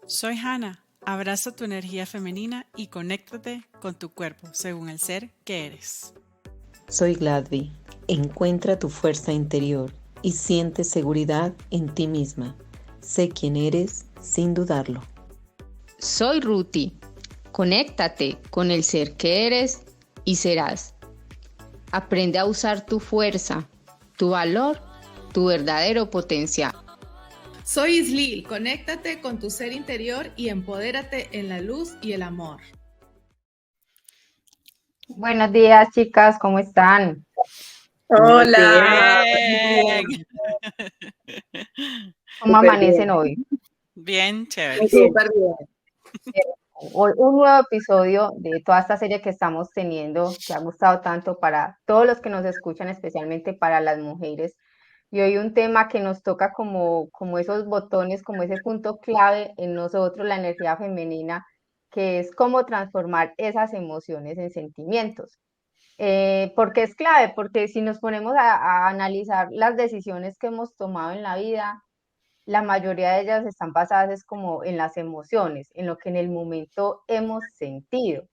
Soy Hannah. Abraza tu energía femenina y conéctate con tu cuerpo según el ser que eres. Soy Gladby. Encuentra tu fuerza interior y siente seguridad en ti misma. Sé quién eres sin dudarlo. Soy Ruti. Conéctate con el ser que eres y serás. Aprende a usar tu fuerza, tu valor, tu verdadero potencial. Soy Islil. Conéctate con tu ser interior y empodérate en la luz y el amor. Buenos días, chicas, ¿cómo están? Hola. Bien. ¿Cómo amanecen hoy? Bien, chévere. Súper bien. Hoy un nuevo episodio de toda esta serie que estamos teniendo, que ha gustado tanto para todos los que nos escuchan, especialmente para las mujeres. Y hoy un tema que nos toca como esos botones, como ese punto clave en nosotros, la energía femenina, que es cómo transformar esas emociones en sentimientos. ¿Por qué es clave? Porque si nos ponemos a analizar las decisiones que hemos tomado en la vida, la mayoría de ellas están basadas es como en las emociones, en lo que en el momento hemos sentido.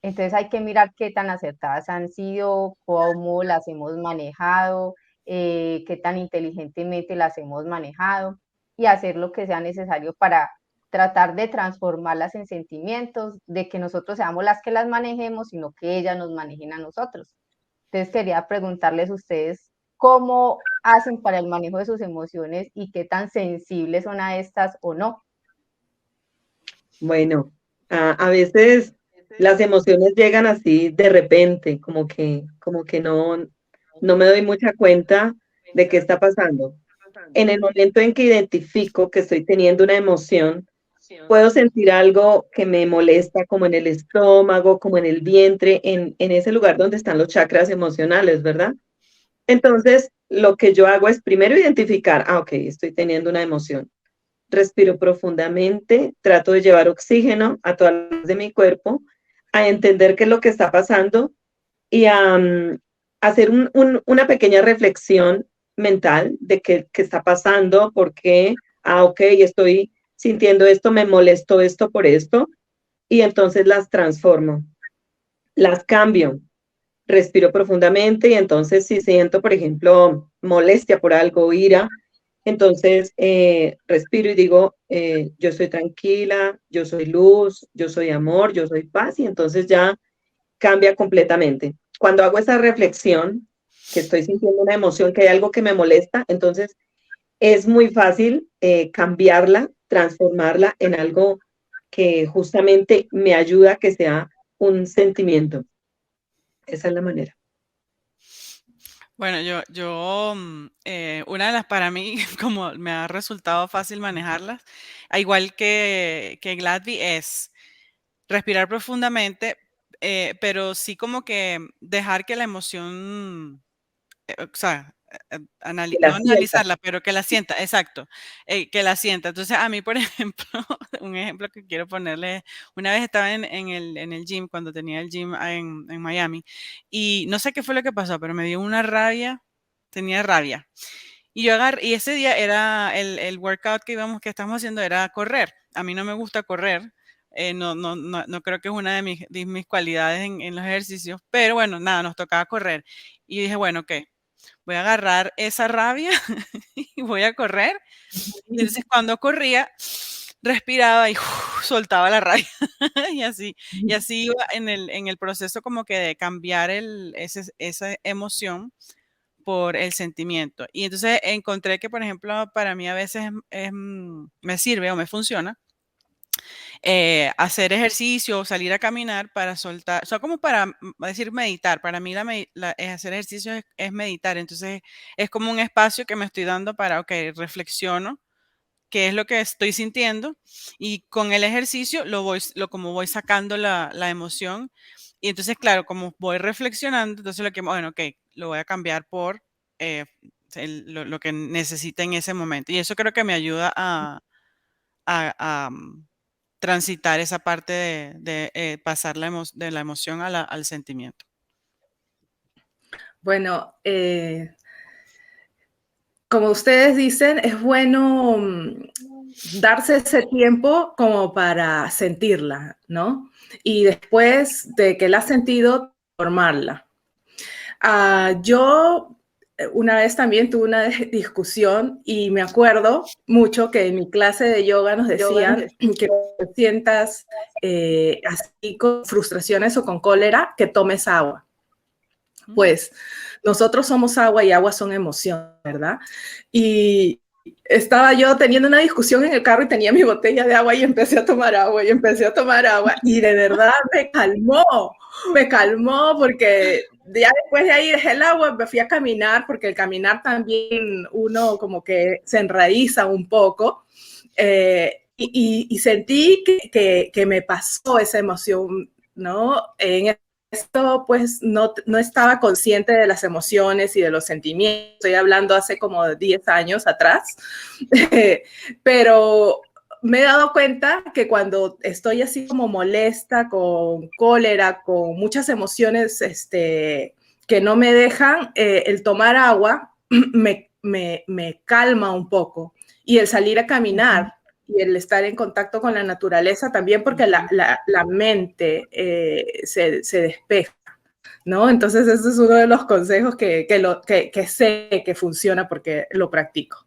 Entonces hay que mirar qué tan acertadas han sido, cómo las hemos manejado, qué tan inteligentemente las hemos manejado y hacer lo que sea necesario para tratar de transformarlas en sentimientos, de que nosotros seamos las que las manejemos, sino que ellas nos manejen a nosotros. Entonces quería preguntarles a ustedes cómo hacen para el manejo de sus emociones y qué tan sensibles son a estas o no. Bueno, a veces las emociones llegan así de repente, como que no me doy mucha cuenta de qué está pasando. En el momento en que identifico que estoy teniendo una emoción, puedo sentir algo que me molesta, como en el estómago, como en el vientre, en ese lugar donde están los chakras emocionales, ¿verdad? Entonces, lo que yo hago es primero identificar, ok, estoy teniendo una emoción. Respiro profundamente, trato de llevar oxígeno a todas las de mi cuerpo, a entender qué es lo que está pasando y a hacer una pequeña reflexión mental de qué está pasando, por qué, ok, estoy sintiendo esto, me molestó esto por esto, y entonces las transformo, las cambio, respiro profundamente y entonces si siento, por ejemplo, molestia por algo, ira, entonces respiro y digo, yo soy tranquila, yo soy luz, yo soy amor, yo soy paz y entonces ya cambia completamente. Cuando hago esa reflexión, que estoy sintiendo una emoción, que hay algo que me molesta, entonces es muy fácil cambiarla, transformarla en algo que justamente me ayuda a que sea un sentimiento. Esa es la manera. Bueno, una de las para mí, como me ha resultado fácil manejarlas, igual que Gladby, es respirar profundamente, pero sí como que dejar que la emoción, o sea, Que no la sienta. analizarla, pero que la sienta, exacto, que la sienta. Entonces, a mí, por ejemplo, un ejemplo que quiero ponerle, una vez estaba en el gym, cuando tenía el gym en Miami, y no sé qué fue lo que pasó, pero me dio una rabia, tenía rabia. Y yo agarré, y ese día era el workout que estamos haciendo era correr. A mí no me gusta correr. No creo que es una de mis cualidades en los ejercicios, pero bueno, nada, nos tocaba correr. Y dije, bueno, ok, voy a agarrar esa rabia y voy a correr. Y entonces cuando corría, respiraba y soltaba la rabia. Y así iba en el proceso como que de cambiar esa emoción por el sentimiento. Y entonces encontré que, por ejemplo, para mí a veces me sirve o me funciona hacer ejercicio o salir a caminar para soltar, o sea, como para decir meditar. Para mí hacer ejercicio es meditar. Entonces es como un espacio que me estoy dando para, ok, reflexiono qué es lo que estoy sintiendo y con el ejercicio como voy sacando la emoción. Y entonces, claro, como voy reflexionando, entonces bueno, ok, lo voy a cambiar por eh, lo que necesite en ese momento. Y eso creo que me ayuda a transitar esa parte de pasar de la emoción al sentimiento. Bueno, como ustedes dicen, es bueno darse ese tiempo como para sentirla, ¿no? Y después de que la has sentido, formarla. Yo una vez también tuve una discusión y me acuerdo mucho que en mi clase de yoga nos decían que cuando sientas así con frustraciones o con cólera, que tomes agua. Pues nosotros somos agua y agua son emoción, ¿verdad? Y estaba yo teniendo una discusión en el carro y tenía mi botella de agua y empecé a tomar agua y empecé a tomar agua y de verdad me calmó porque ya después de ahí dejé el agua, me fui a caminar porque el caminar también uno como que se enraiza un poco y sentí que me pasó esa emoción, ¿no? En esto pues no estaba consciente de las emociones y de los sentimientos, estoy hablando hace como 10 años atrás, pero me he dado cuenta que cuando estoy así como molesta, con cólera, con muchas emociones que no me dejan, el tomar agua me calma un poco y el salir a caminar y el estar en contacto con la naturaleza también, porque la mente se despeja, ¿no? Entonces, ese es uno de los consejos que sé que funciona porque lo practico.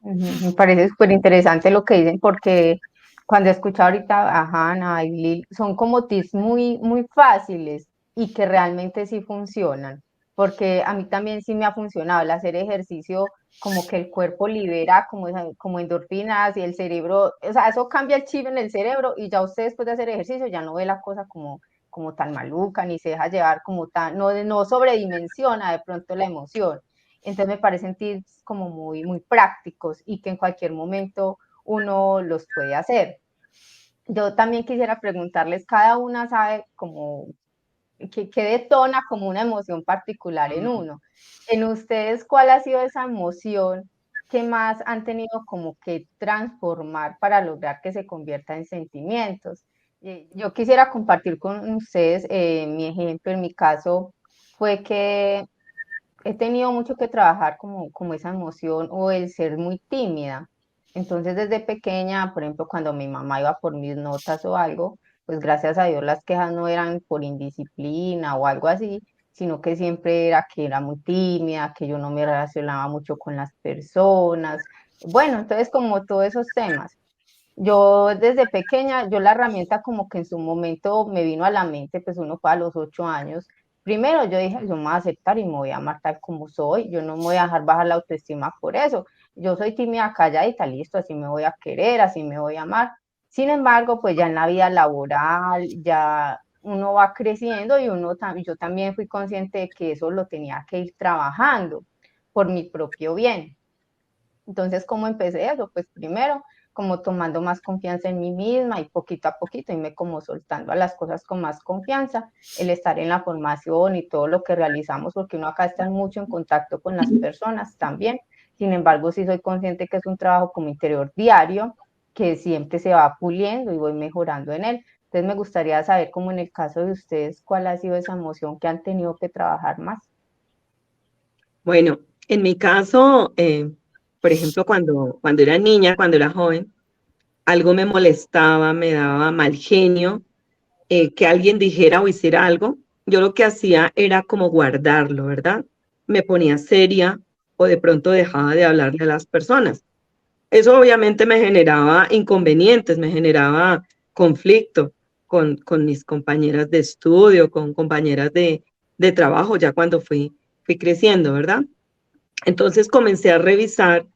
Me parece súper interesante lo que dicen, porque cuando escucho ahorita a Hannah y Lil, son como tips muy, muy fáciles y que realmente sí funcionan, porque a mí también sí me ha funcionado el hacer ejercicio, como que el cuerpo libera como endorfinas y el cerebro, o sea, eso cambia el chip en el cerebro y ya usted después de hacer ejercicio ya no ve la cosa como tan maluca, ni se deja llevar como tan, no sobredimensiona de pronto la emoción. Entonces me parecen tips como muy, muy prácticos y que en cualquier momento uno los puede hacer. Yo también quisiera preguntarles, cada una sabe como que detona como una emoción particular en uno. En ustedes, ¿cuál ha sido esa emoción que más han tenido como que transformar para lograr que se convierta en sentimientos? Yo quisiera compartir con ustedes mi ejemplo. En mi caso fue que he tenido mucho que trabajar como esa emoción o el ser muy tímida. Entonces, desde pequeña, por ejemplo, cuando mi mamá iba por mis notas o algo, pues gracias a Dios las quejas no eran por indisciplina o algo así, sino que siempre era que era muy tímida, que yo no me relacionaba mucho con las personas. Bueno, entonces como todos esos temas. Yo desde pequeña, yo la herramienta como que en su momento me vino a la mente, pues uno fue a los 8 años. Primero yo dije, yo me voy a aceptar y me voy a amar tal como soy, yo no me voy a dejar bajar la autoestima por eso. Yo soy tímida, calladita, listo, así me voy a querer, así me voy a amar. Sin embargo, pues ya en la vida laboral, ya uno va creciendo y yo también fui consciente de que eso lo tenía que ir trabajando por mi propio bien. Entonces, ¿cómo empecé eso? Pues primero, como tomando más confianza en mí misma y poquito a poquito, irme como soltando a las cosas con más confianza, el estar en la formación y todo lo que realizamos, porque uno acá está mucho en contacto con las personas también. Sin embargo, sí soy consciente que es un trabajo como interior diario, que siempre se va puliendo y voy mejorando en él. Entonces, me gustaría saber, como en el caso de ustedes, cuál ha sido esa emoción que han tenido que trabajar más. Bueno, en mi caso, por ejemplo, cuando era niña, cuando era joven, algo me molestaba, me daba mal genio, que alguien dijera o hiciera algo, yo lo que hacía era como guardarlo, ¿verdad? Me ponía seria o de pronto dejaba de hablarle a las personas. Eso obviamente me generaba inconvenientes, me generaba conflicto con mis compañeras de estudio, con compañeras de trabajo, ya cuando fui creciendo, ¿verdad? Entonces comencé a revisar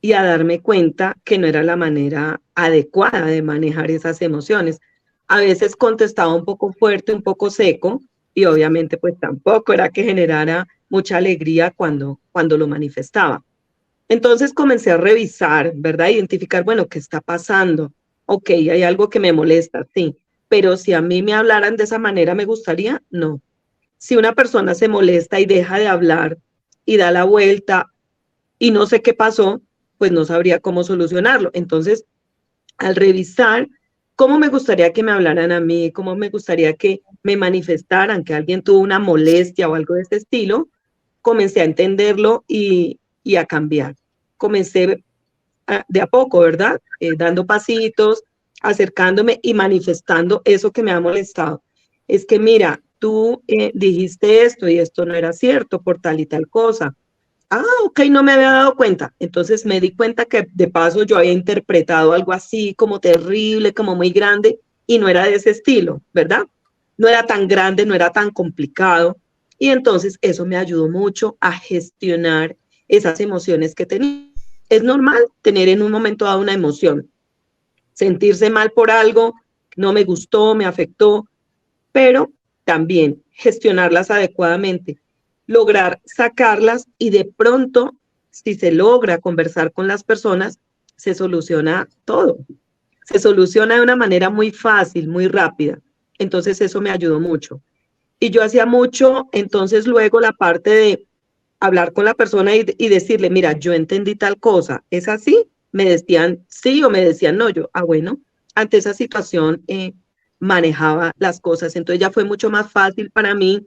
y a darme cuenta que no era la manera adecuada de manejar esas emociones. A veces contestaba un poco fuerte, un poco seco, y obviamente pues tampoco era que generara mucha alegría cuando lo manifestaba. Entonces comencé a revisar, ¿verdad? Identificar, bueno, ¿qué está pasando? Ok, hay algo que me molesta, sí, pero si a mí me hablaran de esa manera, ¿me gustaría? No. Si una persona se molesta y deja de hablar y da la vuelta y no sé qué pasó, pues no sabría cómo solucionarlo. Entonces, al revisar cómo me gustaría que me hablaran a mí, cómo me gustaría que me manifestaran, que alguien tuvo una molestia o algo de este estilo, comencé a entenderlo y a cambiar. Comencé de a poco, ¿verdad? Dando pasitos, acercándome y manifestando eso que me ha molestado. Es que mira, tú dijiste esto y esto no era cierto por tal y tal cosa. Ah, ok, no me había dado cuenta. Entonces me di cuenta que de paso yo había interpretado algo así como terrible, como muy grande, y no era de ese estilo, ¿verdad? No era tan grande, no era tan complicado. Y entonces eso me ayudó mucho a gestionar esas emociones que tenía. Es normal tener en un momento dado una emoción, sentirse mal por algo, no me gustó, me afectó, pero también gestionarlas adecuadamente, lograr sacarlas y de pronto, si se logra conversar con las personas, se soluciona todo. Se soluciona de una manera muy fácil, muy rápida. Entonces eso me ayudó mucho. Y yo hacía mucho, entonces luego la parte de hablar con la persona y decirle, mira, yo entendí tal cosa, ¿es así? Me decían sí o me decían no, yo, bueno, ante esa situación manejaba las cosas, entonces ya fue mucho más fácil para mí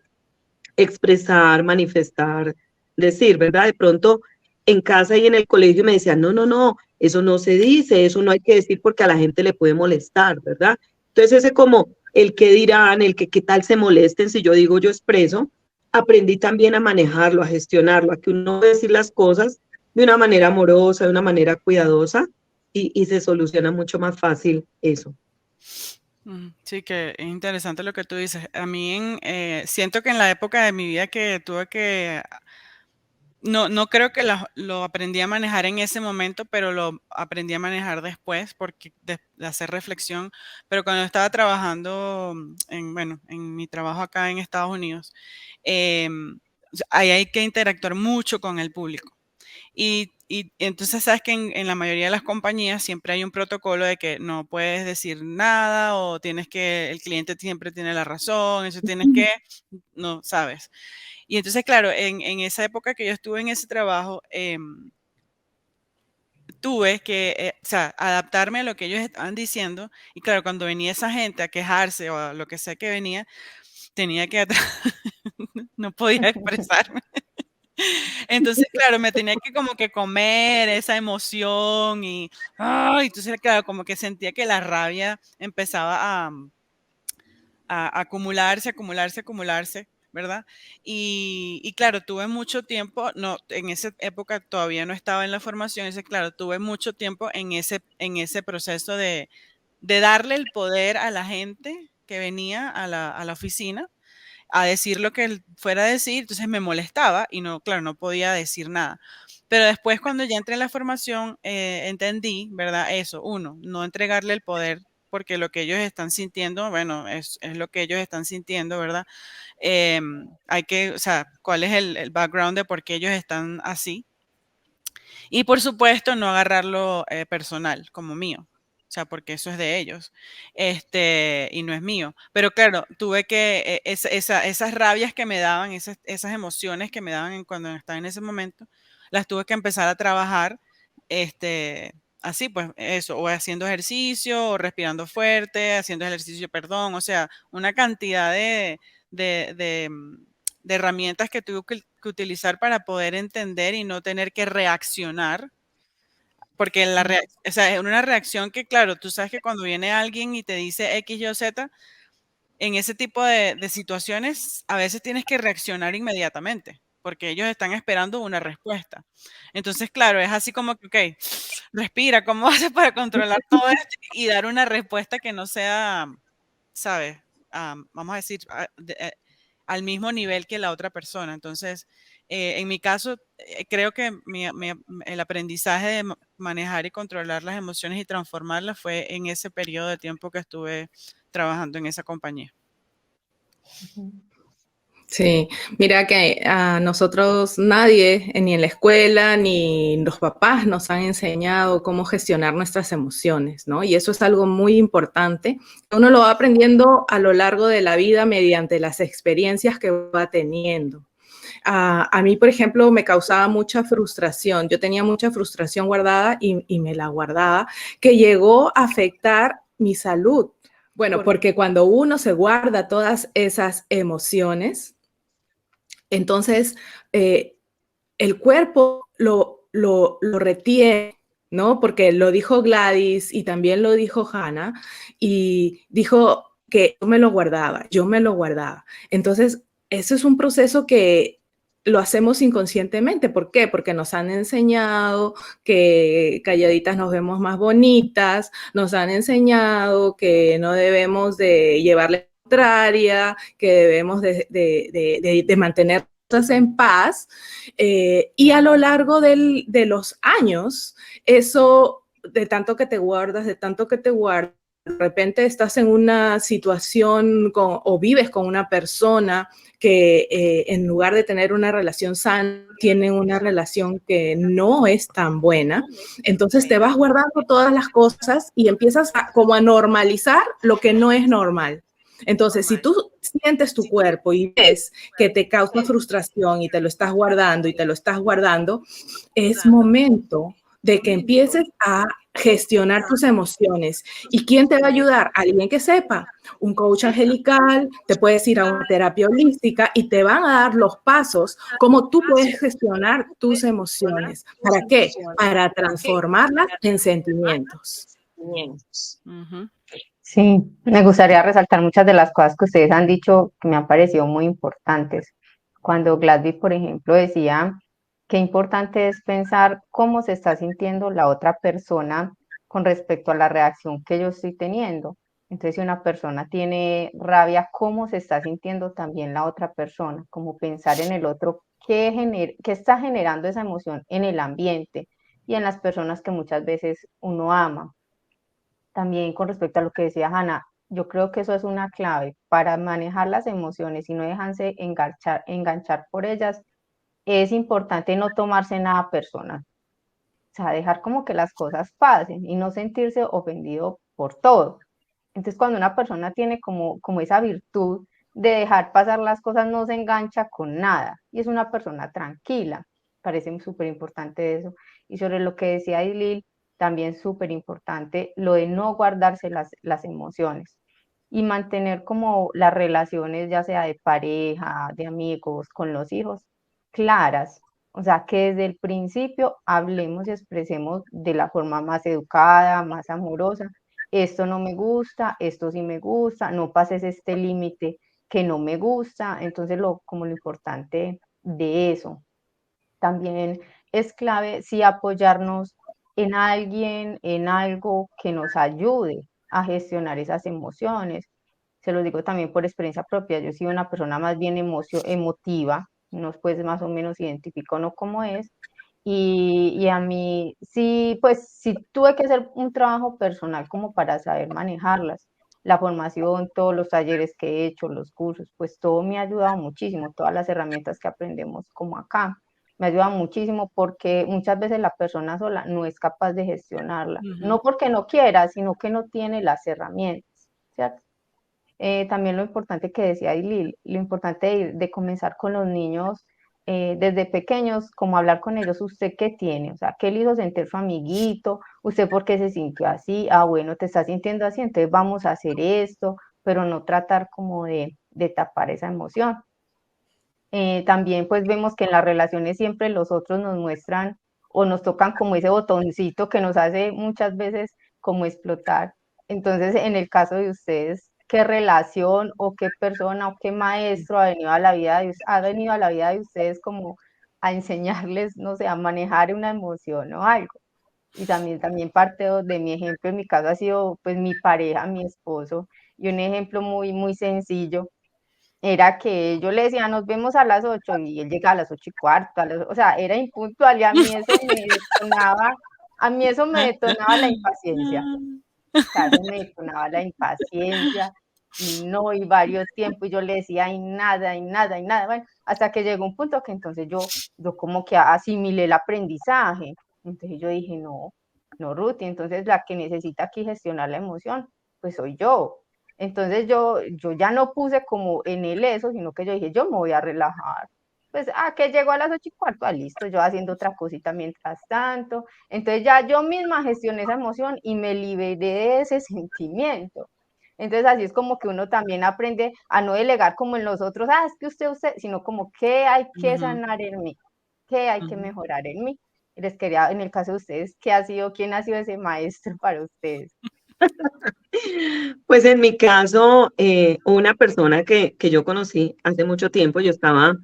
expresar, manifestar, decir, ¿verdad? De pronto en casa y en el colegio me decían, no, no, no, eso no se dice, eso no hay que decir porque a la gente le puede molestar, ¿verdad? Entonces ese como el que dirán, el que qué tal se molesten si yo digo yo expreso, aprendí también a manejarlo, a gestionarlo, a que uno puede decir las cosas de una manera amorosa, de una manera cuidadosa y se soluciona mucho más fácil eso. Sí, que es interesante lo que tú dices. A mí siento que en la época de mi vida que tuve que, no creo que lo aprendí a manejar en ese momento, pero lo aprendí a manejar después porque de hacer reflexión. Pero cuando estaba trabajando bueno, en mi trabajo acá en Estados Unidos, ahí hay que interactuar mucho con el público. Y entonces sabes que en la mayoría de las compañías siempre hay un protocolo de que no puedes decir nada o el cliente siempre tiene la razón, eso tienes que, no sabes. Y entonces, claro, en esa época que yo estuve en ese trabajo, tuve que, o sea, adaptarme a lo que ellos estaban diciendo. Y claro, cuando venía esa gente a quejarse o a lo que sea que venía, tenía que, no podía expresarme. Entonces, claro, me tenía que como que comer esa emoción y, entonces, claro, como que sentía que la rabia empezaba a acumularse, acumularse, acumularse, ¿verdad? Y claro, tuve mucho tiempo, no, en esa época todavía no estaba en la formación, claro, tuve mucho tiempo en ese proceso de darle el poder a la gente que venía a la oficina a decir lo que él fuera a decir, entonces me molestaba y no, claro, no podía decir nada. Pero después cuando ya entré en la formación, entendí, ¿verdad? Eso, uno, no entregarle el poder porque lo que ellos están sintiendo, bueno, es lo que ellos están sintiendo, ¿verdad? Hay que, o sea, cuál es el background de por qué ellos están así. Y por supuesto, no agarrarlo personal como mío. O sea, porque eso es de ellos, y no es mío. Pero claro, tuve que, esas rabias que me daban, esas emociones que me daban cuando estaba en ese momento, las tuve que empezar a trabajar, así pues, eso, o haciendo ejercicio, o respirando fuerte, haciendo ejercicio, perdón, o sea, una cantidad de, de, mm, de herramientas que tuve que utilizar para poder entender y no tener que reaccionar porque o sea, es una reacción que, claro, tú sabes que cuando viene alguien y te dice X, Y o Z, en ese tipo de situaciones, a veces tienes que reaccionar inmediatamente, porque ellos están esperando una respuesta. Entonces, claro, es así como que, ok, respira, ¿cómo haces para controlar todo esto y dar una respuesta que no sea, ¿sabes? Vamos a decir, al mismo nivel que la otra persona. Entonces, en mi caso, creo que el aprendizaje de manejar y controlar las emociones y transformarlas fue en ese periodo de tiempo que estuve trabajando en esa compañía. Sí, mira que a nosotros nadie, ni en la escuela, ni los papás nos han enseñado cómo gestionar nuestras emociones, ¿no? Y eso es algo muy importante. Uno lo va aprendiendo a lo largo de la vida mediante las experiencias que va teniendo. A mí, por ejemplo, me causaba mucha frustración. Yo tenía mucha frustración guardada y me la guardaba, que llegó a afectar mi salud. Bueno, porque cuando uno se guarda todas esas emociones, entonces el cuerpo lo retiene, ¿no? Porque lo dijo Gladys y también lo dijo Hannah, y dijo que yo me lo guardaba. Entonces, eso es un proceso que lo hacemos inconscientemente. ¿Por qué? Porque nos han enseñado que calladitas nos vemos más bonitas, nos han enseñado que no debemos de llevarle contraria, que debemos de mantenernos en paz, y a lo largo de los años, eso de tanto que te guardas, de repente estás en una situación o vives con una persona que en lugar de tener una relación sana, tienen una relación que no es tan buena. Entonces te vas guardando todas las cosas y empiezas como a normalizar lo que no es normal. Entonces, si tú sientes tu cuerpo y ves que te causa frustración y te lo estás guardando y te lo estás guardando, es momento de que empieces a gestionar tus emociones. ¿Y quién te va a ayudar? Alguien que sepa, un coach angelical, te puedes ir a una terapia holística y te van a dar los pasos como tú puedes gestionar tus emociones. ¿Para qué? Para transformarlas en sentimientos. Ujú. Sí, me gustaría resaltar muchas de las cosas que ustedes han dicho que me han parecido muy importantes. Cuando Gladys, por ejemplo, decía qué importante es pensar cómo se está sintiendo la otra persona con respecto a la reacción que yo estoy teniendo. Entonces, si una persona tiene rabia, ¿cómo se está sintiendo también la otra persona? Como pensar en el otro, qué está generando esa emoción en el ambiente y en las personas que muchas veces uno ama. También con respecto a lo que decía Hannah, yo creo que eso es una clave para manejar las emociones y no dejarse enganchar por ellas. Es importante no tomarse nada personal, o sea, dejar como que las cosas pasen y no sentirse ofendido por todo. Entonces, cuando una persona tiene como esa virtud de dejar pasar las cosas, no se engancha con nada y es una persona tranquila. Parece súper importante eso. Y sobre lo que decía Idlil, también súper importante lo de no guardarse las emociones y mantener como las relaciones, ya sea de pareja, de amigos, con los hijos, claras. O sea, que desde el principio hablemos y expresemos de la forma más educada, más amorosa. Esto no me gusta, esto sí me gusta, no pases este límite que no me gusta. Entonces, como lo importante de eso. También es clave sí apoyarnos en alguien, en algo que nos ayude a gestionar esas emociones. Se lo digo también por experiencia propia. Yo soy una persona más bien emotiva, no pues más o menos identifico no cómo es. Y a mí sí, pues sí tuve que hacer un trabajo personal como para saber manejarlas. La formación, todos los talleres que he hecho, los cursos, pues todo me ha ayudado muchísimo, todas las herramientas que aprendemos como acá me ayuda muchísimo porque muchas veces la persona sola no es capaz de gestionarla, Ujú. no porque no quiera, sino que no tiene las herramientas, ¿cierto? También lo importante que decía Ailil, lo importante de comenzar con los niños desde pequeños, como hablar con ellos, ¿usted qué tiene? O sea, ¿qué le hizo sentir su amiguito? ¿Usted por qué se sintió así? Ah, bueno, te estás sintiendo así, entonces vamos a hacer esto, pero no tratar como de tapar esa emoción. También pues vemos que en las relaciones siempre los otros nos muestran o nos tocan como ese botoncito que nos hace muchas veces como explotar. Entonces, en el caso de ustedes, ¿qué relación o qué persona o qué maestro ha venido a la vida ha venido a la vida de ustedes como a enseñarles, no sé, a manejar una emoción o algo? Y también parte de mi ejemplo, en mi caso ha sido pues mi pareja, mi esposo, y un ejemplo muy sencillo era que yo le decía, nos vemos a las 8 y él llega a las 8:15, o sea, era impuntual y a mí eso me detonaba la impaciencia, o sea, eso me detonaba la impaciencia y no, y varios tiempos, y yo le decía, y nada, bueno, hasta que llegó un punto que entonces yo como que asimilé el aprendizaje, entonces yo dije, no, Ruth, y entonces la que necesita aquí gestionar la emoción, pues soy yo. Entonces yo ya no puse como en él eso, sino que yo dije, yo me voy a relajar. Pues, que llegó a las 8:15, listo, yo haciendo otra cosita mientras tanto. Entonces ya yo misma gestioné esa emoción y me liberé de ese sentimiento. Entonces así es como que uno también aprende a no delegar como en los otros, es que usted, sino como qué hay que Ujú. sanar en mí, qué hay que Ujú. mejorar en mí. Les quería, en el caso de ustedes, quién ha sido ese maestro para ustedes? Pues en mi caso, una persona que yo conocí hace mucho tiempo, yo estaba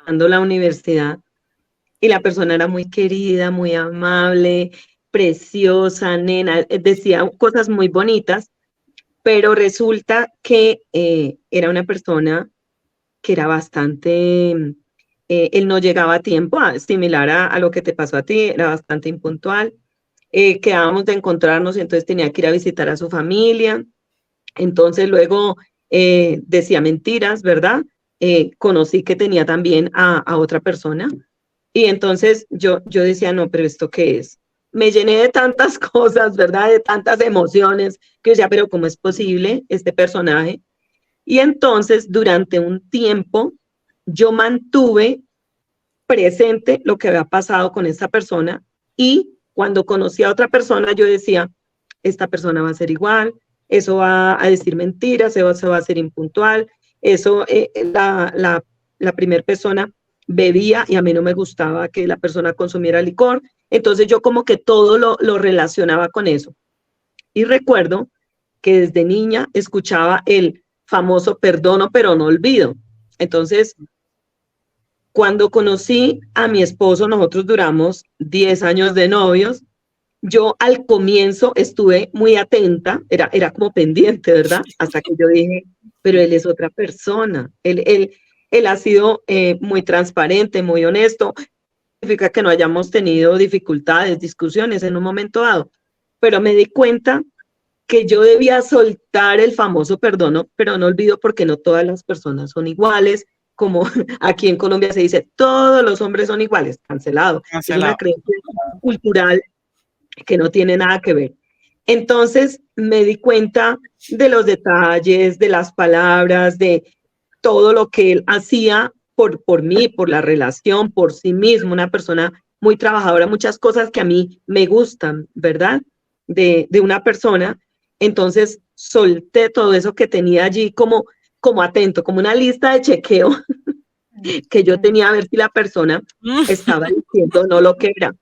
dando la universidad y la persona era muy querida, muy amable, preciosa, nena, decía cosas muy bonitas, pero resulta que era una persona que era bastante, él no llegaba a tiempo, similar a lo que te pasó a ti, era bastante impuntual. Quedábamos de encontrarnos y entonces tenía que ir a visitar a su familia. Entonces luego decía mentiras, ¿verdad? Conocí que tenía también a otra persona y entonces yo decía, no, pero ¿esto qué es? Me llené de tantas cosas, ¿verdad? De tantas emociones que decía, pero ¿cómo es posible este personaje? Y entonces durante un tiempo yo mantuve presente lo que había pasado con esta persona y cuando conocí a otra persona yo decía, esta persona va a ser igual, eso va a decir mentiras, eso va a ser impuntual, eso, la primera persona bebía y a mí no me gustaba que la persona consumiera licor, entonces yo como que todo lo relacionaba con eso. Y recuerdo que desde niña escuchaba el famoso perdono pero no olvido. Entonces, cuando conocí a mi esposo, nosotros duramos 10 años de novios. Yo al comienzo estuve muy atenta, era como pendiente, ¿verdad? Hasta que yo dije, pero él es otra persona. Él ha sido muy transparente, muy honesto. Significa que no hayamos tenido dificultades, discusiones en un momento dado. Pero me di cuenta que yo debía soltar el famoso perdono, pero no olvido porque no todas las personas son iguales, como aquí en Colombia se dice, todos los hombres son iguales, cancelado. Es una Cancelado. creencia cultural que no tiene nada que ver. Entonces me di cuenta de los detalles, de las palabras, de todo lo que él hacía por mí, por la relación, por sí mismo, una persona muy trabajadora, muchas cosas que a mí me gustan, ¿verdad? De una persona. Entonces solté todo eso que tenía allí como atento, como una lista de chequeo que yo tenía a ver si la persona estaba diciendo no lo que era.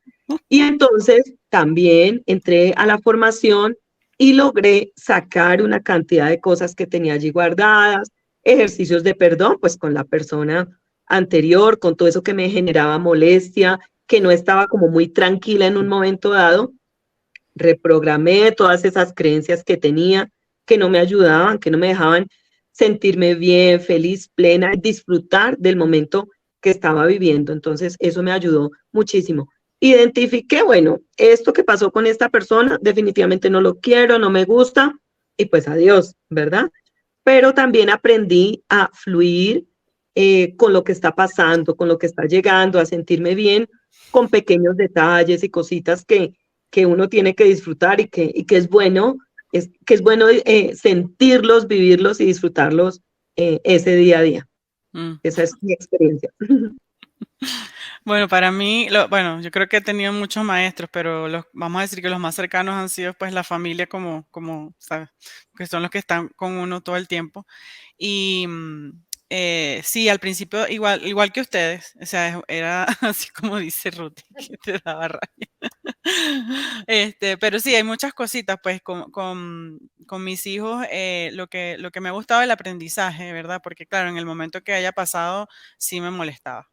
Y entonces también entré a la formación y logré sacar una cantidad de cosas que tenía allí guardadas, ejercicios de perdón, pues con la persona anterior, con todo eso que me generaba molestia, que no estaba como muy tranquila en un momento dado, reprogramé todas esas creencias que tenía, que no me ayudaban, que no me dejaban sentirme bien, feliz, plena, disfrutar del momento que estaba viviendo. Entonces, eso me ayudó muchísimo. Identifiqué, bueno, esto que pasó con esta persona, definitivamente no lo quiero, no me gusta, y pues adiós, ¿verdad? Pero también aprendí a fluir con lo que está pasando, con lo que está llegando, a sentirme bien con pequeños detalles y cositas que uno tiene que disfrutar y que es bueno sentirlos, vivirlos y disfrutarlos ese día a día. Mm. Esa es mi experiencia. Bueno, para mí, bueno, yo creo que he tenido muchos maestros, pero vamos a decir que los más cercanos han sido pues la familia como, ¿sabes? Que son los que están con uno todo el tiempo. Y sí, al principio igual que ustedes, o sea, era así como dice Ruth, que te daba rabia. Pero sí, hay muchas cositas, pues con mis hijos, lo que me ha gustado es el aprendizaje, ¿verdad? Porque claro, en el momento que haya pasado, sí me molestaba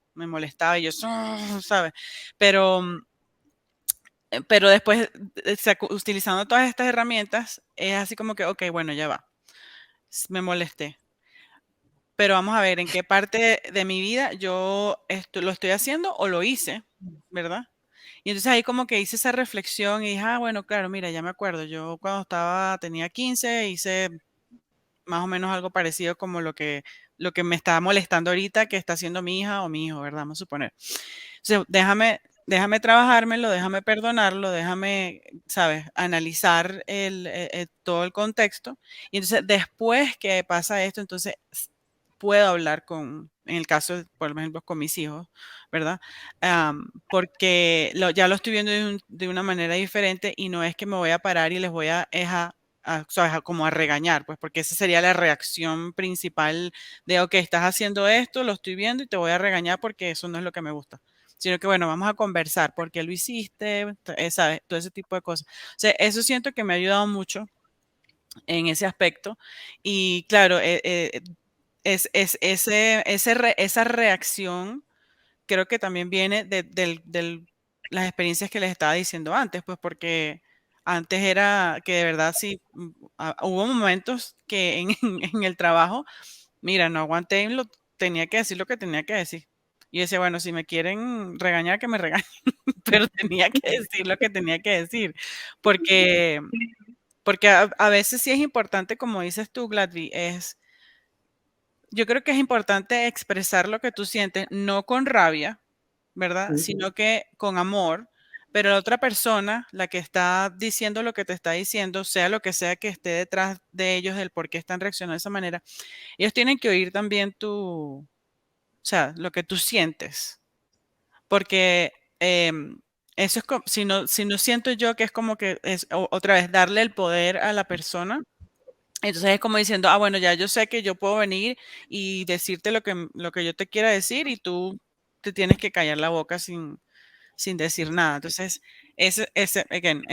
y yo, ¿sabes? Pero, pero después, utilizando todas estas herramientas, es así como que, ok, bueno, ya va, me molesté. Pero vamos a ver en qué parte de mi vida yo lo estoy haciendo o lo hice, ¿verdad? Y entonces ahí como que hice esa reflexión y dije, bueno, claro, mira, ya me acuerdo, yo cuando tenía 15, hice más o menos algo parecido como lo que me está molestando ahorita que está haciendo mi hija o mi hijo, ¿verdad? Vamos a suponer. Entonces, déjame trabajármelo, déjame perdonarlo, déjame, ¿sabes? Analizar todo el contexto. Y entonces, después que pasa esto, entonces puedo hablar en el caso, por ejemplo, con mis hijos, ¿verdad? Porque ya lo estoy viendo de una manera diferente y no es que me voy a parar y les voy ¿sabes? Como a regañar, pues porque esa sería la reacción principal de, ok, estás haciendo esto, lo estoy viendo y te voy a regañar porque eso no es lo que me gusta. sino que, bueno, vamos a conversar, ¿por qué lo hiciste? ¿Sabes? Todo ese tipo de cosas. O sea, eso siento que me ha ayudado mucho en ese aspecto. Y claro, esa reacción creo que también viene de las experiencias que les estaba diciendo antes, pues porque antes era que de verdad sí, hubo momentos que en el trabajo, mira, no aguanté, tenía que decir lo que tenía que decir. Y decía, bueno, si me quieren regañar, que me regañen, pero tenía que decir lo que tenía que decir, porque, porque a veces sí es importante, como dices tú, Gladby, yo creo que es importante expresar lo que tú sientes, no con rabia, ¿verdad? Sino que con amor, pero la otra persona, la que está diciendo lo que te está diciendo, sea lo que sea que esté detrás de ellos, del por qué están reaccionando de esa manera, ellos tienen que oír también o sea, lo que tú sientes, porque eso es como, si no siento yo que es como que es otra vez darle el poder a la persona. Entonces es como diciendo, bueno, ya yo sé que yo puedo venir y decirte lo que yo te quiera decir y tú te tienes que callar la boca sin decir nada. Entonces, ese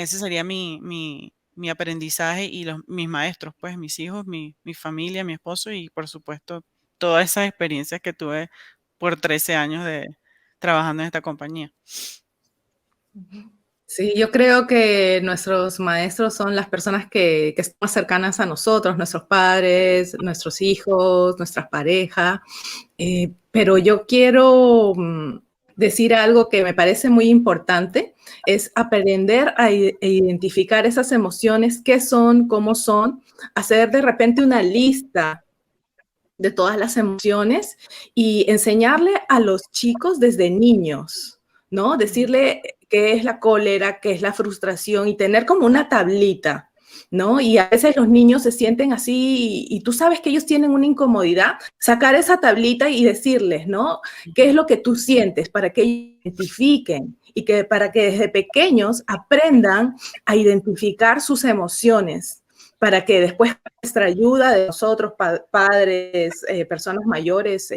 sería mi aprendizaje y mis maestros, pues mis hijos, mi familia, mi esposo y por supuesto todas esas experiencias que tuve por 13 años trabajando en esta compañía. Sí, yo creo que nuestros maestros son las personas que están más cercanas a nosotros, nuestros padres, nuestros hijos, nuestras parejas. Pero yo quiero decir algo que me parece muy importante, es aprender a identificar esas emociones, qué son, cómo son, hacer de repente una lista de todas las emociones y enseñarle a los chicos desde niños, ¿no? Decirle qué es la cólera, qué es la frustración y tener como una tablita, ¿no? Y a veces los niños se sienten así y tú sabes que ellos tienen una incomodidad, sacar esa tablita y decirles, ¿no? ¿Qué es lo que tú sientes para que ellos identifiquen y que para que desde pequeños aprendan a identificar sus emociones? Para que después nuestra ayuda de nosotros, padres, personas mayores,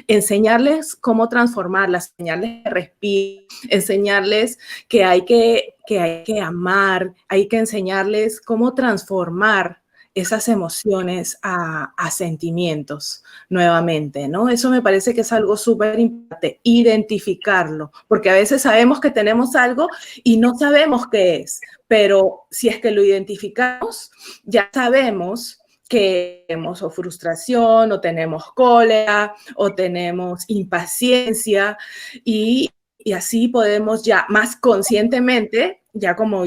enseñarles cómo transformarlas, enseñarles que respiren, enseñarles que hay que amar, hay que enseñarles cómo transformar esas emociones a sentimientos nuevamente, ¿no? Eso me parece que es algo súper importante, identificarlo, porque a veces sabemos que tenemos algo y no sabemos qué es, pero si es que lo identificamos, ya sabemos que tenemos o frustración, o tenemos cólera, o tenemos impaciencia, y así podemos ya más conscientemente, ya como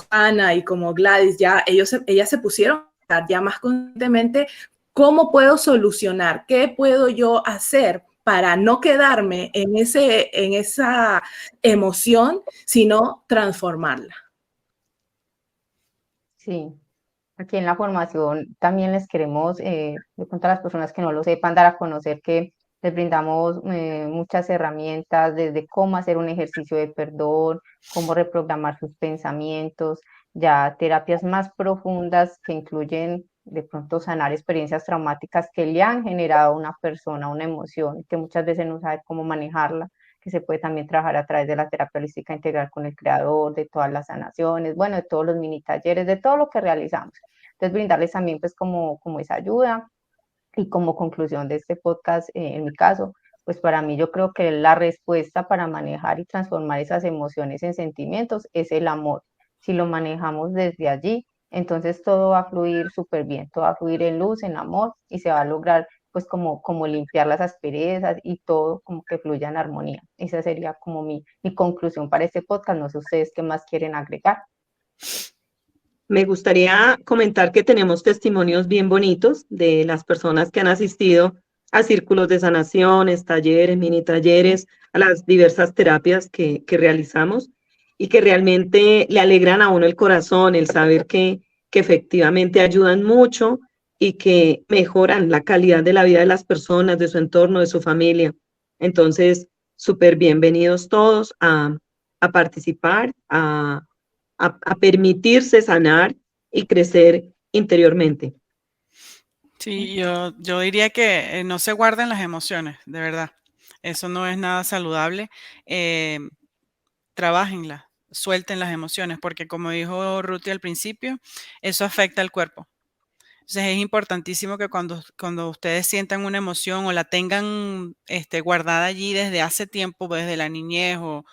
Hannah y como Gladys, ya ellas se pusieron a ya más conscientemente cómo puedo solucionar, qué puedo yo hacer para no quedarme en esa emoción, sino transformarla. Sí, aquí en la formación también les queremos, de pronto a las personas que no lo sepan, dar a conocer que les brindamos muchas herramientas, desde cómo hacer un ejercicio de perdón, cómo reprogramar sus pensamientos, ya terapias más profundas que incluyen de pronto sanar experiencias traumáticas que le han generado a una persona, una emoción, que muchas veces no sabe cómo manejarla, que se puede también trabajar a través de la terapia holística integral con el creador, de todas las sanaciones, bueno, de todos los mini talleres, de todo lo que realizamos. Entonces, brindarles también pues como esa ayuda y como conclusión de este podcast, en mi caso, pues para mí yo creo que la respuesta para manejar y transformar esas emociones en sentimientos es el amor. Si lo manejamos desde allí, entonces todo va a fluir súper bien, todo va a fluir en luz, en amor y se va a lograr pues como limpiar las asperezas y todo como que fluya en armonía. Esa sería como mi conclusión para este podcast. No sé ustedes qué más quieren agregar. Me gustaría comentar que tenemos testimonios bien bonitos de las personas que han asistido a círculos de sanaciones, talleres, mini talleres, a las diversas terapias que realizamos y que realmente le alegran a uno el corazón, el saber que efectivamente ayudan mucho y que mejoran la calidad de la vida de las personas, de su entorno, de su familia. Entonces, súper bienvenidos todos a participar, a permitirse sanar y crecer interiormente. Sí, yo diría que no se guarden las emociones, de verdad. Eso no es nada saludable. Trabájenla, suelten las emociones, porque como dijo Ruthie al principio, eso afecta al cuerpo. Entonces es importantísimo que cuando ustedes sientan una emoción o la tengan guardada allí desde hace tiempo, desde la niñez o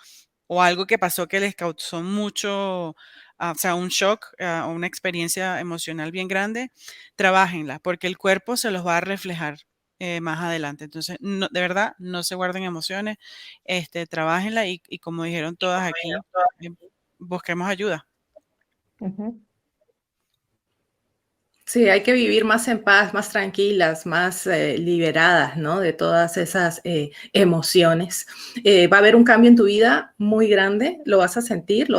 algo que pasó que les causó mucho, o sea, un shock o una experiencia emocional bien grande, trabájenla, porque el cuerpo se los va a reflejar más adelante. Entonces, de verdad, no se guarden emociones, trabájenla y como dijeron todas aquí, busquemos ayuda. Ujú. Sí, hay que vivir más en paz, más tranquilas, más liberadas, ¿no? De todas esas emociones. Va a haber un cambio en tu vida muy grande, lo vas a sentir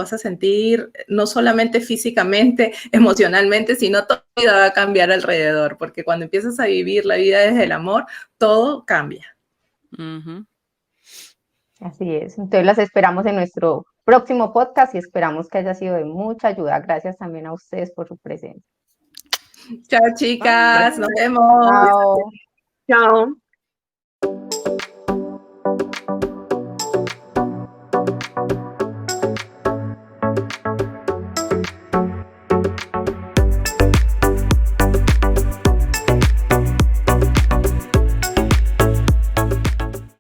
no solamente físicamente, emocionalmente, sino toda tu vida va a cambiar alrededor, porque cuando empiezas a vivir la vida desde el amor, todo cambia. Ujú. Así es. Entonces las esperamos en nuestro próximo podcast y esperamos que haya sido de mucha ayuda. Gracias también a ustedes por su presencia. Chao, chicas, nos vemos. Chao. Chao.